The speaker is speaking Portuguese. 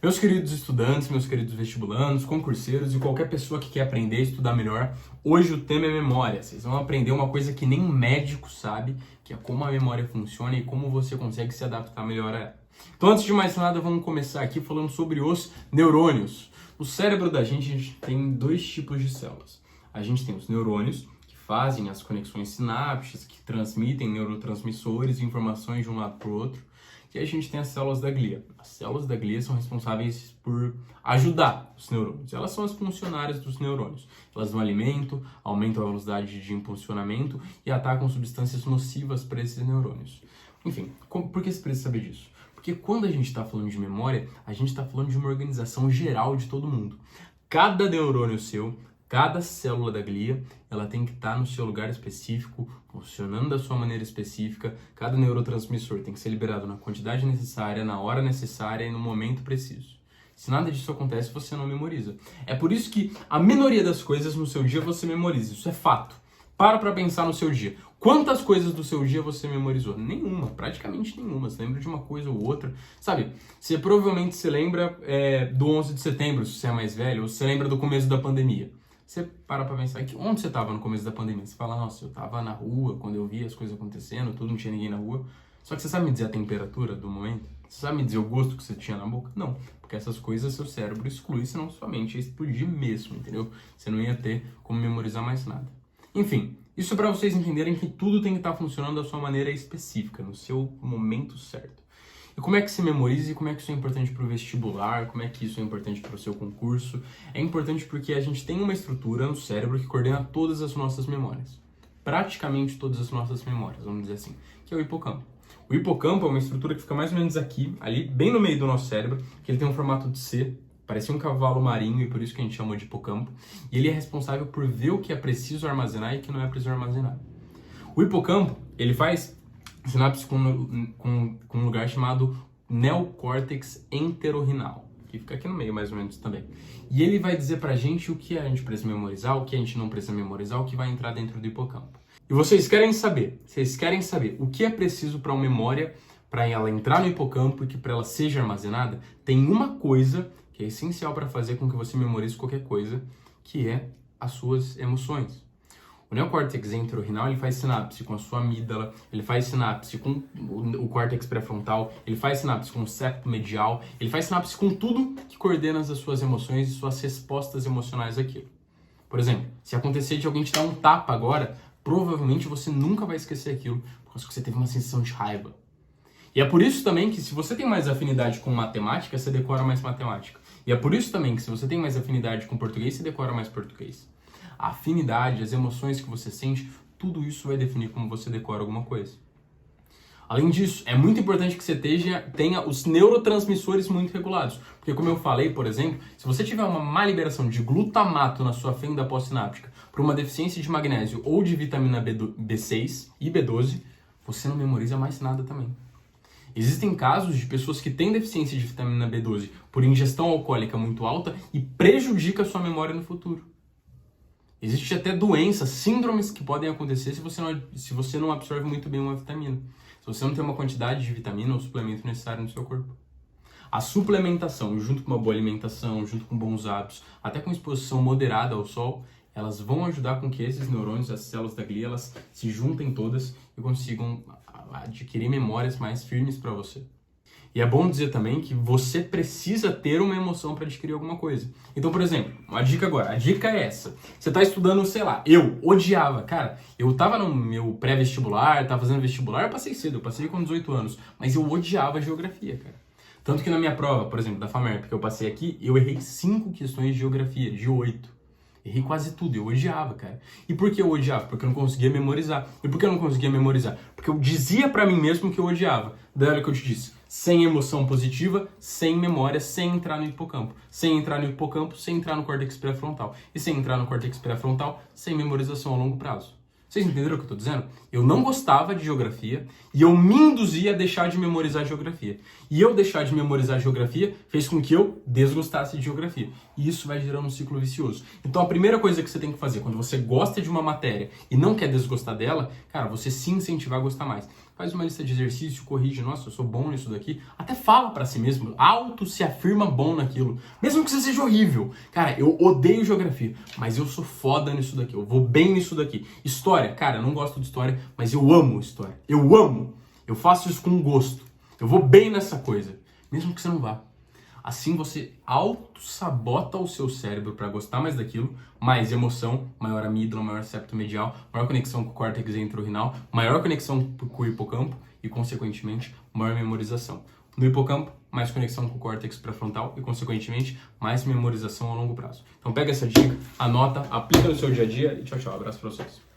Meus queridos estudantes, meus queridos vestibulandos, concurseiros e qualquer pessoa que quer aprender a estudar melhor, hoje o tema é memória. Vocês vão aprender uma coisa que nem médico sabe, que é como a memória funciona e como você consegue se adaptar melhor a ela. Então, antes de mais nada, vamos começar aqui falando sobre os neurônios. No cérebro da gente, a gente tem dois tipos de células. A gente tem os neurônios, que fazem as conexões sinápticas, que transmitem neurotransmissores e informações de um lado para o outro. E a gente tem as células da glia. As células da glia são responsáveis por ajudar os neurônios. Elas são as funcionárias dos neurônios. Elas dão alimento, aumentam a velocidade de impulsionamento e atacam substâncias nocivas para esses neurônios. Enfim, por que você precisa saber disso? Porque quando a gente está falando de memória, a gente está falando de uma organização geral de todo mundo. Cada neurônio seu, cada célula da glia, ela tem que estar no seu lugar específico, funcionando da sua maneira específica. Cada neurotransmissor tem que ser liberado na quantidade necessária, na hora necessária e no momento preciso. Se nada disso acontece, você não memoriza. É por isso que a minoria das coisas no seu dia você memoriza. Isso é fato. Para pensar no seu dia. Quantas coisas do seu dia você memorizou? Nenhuma, praticamente nenhuma. Você lembra de uma coisa ou outra. Sabe, você provavelmente se lembra do 11 de setembro, se você é mais velho, ou você lembra do começo da pandemia. Você para pra pensar que onde você estava no começo da pandemia? Você fala, nossa, eu estava na rua quando eu vi as coisas acontecendo, tudo, não tinha ninguém na rua. Só que você sabe me dizer a temperatura do momento? Você sabe me dizer o gosto que você tinha na boca? Não, porque essas coisas seu cérebro exclui, senão sua mente ia explodir mesmo, entendeu? Você não ia ter como memorizar mais nada. Enfim, isso é para vocês entenderem que tudo tem que estar funcionando da sua maneira específica, no seu momento certo. E como é que se memoriza e como é que isso é importante para o vestibular, como é que isso é importante para o seu concurso? É importante porque a gente tem uma estrutura no cérebro que coordena todas as nossas memórias. Praticamente todas as nossas memórias, vamos dizer assim, que é o hipocampo. O hipocampo é uma estrutura que fica mais ou menos aqui, ali, bem no meio do nosso cérebro, que ele tem um formato de C, parece um cavalo marinho e por isso que a gente chama de hipocampo. E ele é responsável por ver o que é preciso armazenar e o que não é preciso armazenar. O hipocampo, ele faz sinapse com um lugar chamado neocórtex entorrinal, que fica aqui no meio mais ou menos também. E ele vai dizer pra gente o que a gente precisa memorizar, o que a gente não precisa memorizar, o que vai entrar dentro do hipocampo. E vocês querem saber o que é preciso para uma memória, para ela entrar no hipocampo e que para ela seja armazenada? Tem uma coisa que é essencial para fazer com que você memorize qualquer coisa, que é as suas emoções. O neocórtex entorrinal, ele faz sinapse com a sua amígdala, ele faz sinapse com o córtex pré-frontal, ele faz sinapse com o septo medial, ele faz sinapse com tudo que coordena as suas emoções e suas respostas emocionais àquilo. Por exemplo, se acontecer de alguém te dar um tapa agora, provavelmente você nunca vai esquecer aquilo, porque você teve uma sensação de raiva. E é por isso também que se você tem mais afinidade com matemática, você decora mais matemática. E é por isso também que se você tem mais afinidade com português, você decora mais português. A afinidade, as emoções que você sente, tudo isso vai definir como você decora alguma coisa. Além disso, é muito importante que você tenha os neurotransmissores muito regulados. Porque como eu falei, por exemplo, se você tiver uma má liberação de glutamato na sua fenda pós-sináptica por uma deficiência de magnésio ou de vitamina B6 e B12, você não memoriza mais nada também. Existem casos de pessoas que têm deficiência de vitamina B12 por ingestão alcoólica muito alta e prejudica a sua memória no futuro. Existem até doenças, síndromes que podem acontecer se você não absorve muito bem uma vitamina. Se você não tem uma quantidade de vitamina ou suplemento necessário no seu corpo. A suplementação, junto com uma boa alimentação, junto com bons hábitos, até com exposição moderada ao sol, elas vão ajudar com que esses neurônios, as células da glia, elas se juntem todas e consigam adquirir memórias mais firmes para você. E é bom dizer também que você precisa ter uma emoção para adquirir alguma coisa. Então, por exemplo, uma dica agora. A dica é essa. Você está estudando, sei lá, eu odiava. Cara, eu tava no meu pré-vestibular, tava fazendo vestibular, eu passei cedo, eu passei com 18 anos. Mas eu odiava geografia, cara. Tanto que na minha prova, por exemplo, da FAMERP, que eu passei aqui, eu errei 5 questões de geografia, de 8. Errei quase tudo, eu odiava, cara. E por que eu odiava? Porque eu não conseguia memorizar. E por que eu não conseguia memorizar? Porque eu dizia pra mim mesmo que eu odiava. Daí olha o que eu te disse. Sem emoção positiva, sem memória, sem entrar no hipocampo. Sem entrar no hipocampo, sem entrar no córtex pré-frontal. E sem entrar no córtex pré-frontal, sem memorização a longo prazo. Vocês entenderam o que eu tô dizendo? Eu não gostava de geografia e eu me induzia a deixar de memorizar geografia. E eu deixar de memorizar geografia fez com que eu desgostasse de geografia. E isso vai gerando um ciclo vicioso. Então a primeira coisa que você tem que fazer quando você gosta de uma matéria e não quer desgostar dela, cara, você se incentivar a gostar mais. faz uma lista de exercício, corrige, nossa, eu sou bom nisso daqui. Até fala pra si mesmo, auto se afirma bom naquilo. Mesmo que você seja horrível. Cara, eu odeio geografia, mas eu sou foda nisso daqui, eu vou bem nisso daqui. História, cara, eu não gosto de história, mas eu amo história. Eu amo. Eu faço isso com gosto. Eu vou bem nessa coisa, mesmo que você não vá. Assim você auto-sabota o seu cérebro para gostar mais daquilo, mais emoção, maior amígdala, maior septo medial, maior conexão com o córtex entorrinal, maior conexão com o hipocampo e, consequentemente, maior memorização. No hipocampo, mais conexão com o córtex pré-frontal e, consequentemente, mais memorização a longo prazo. Então pega essa dica, anota, aplica no seu dia a dia e tchau, tchau. Abraço para vocês.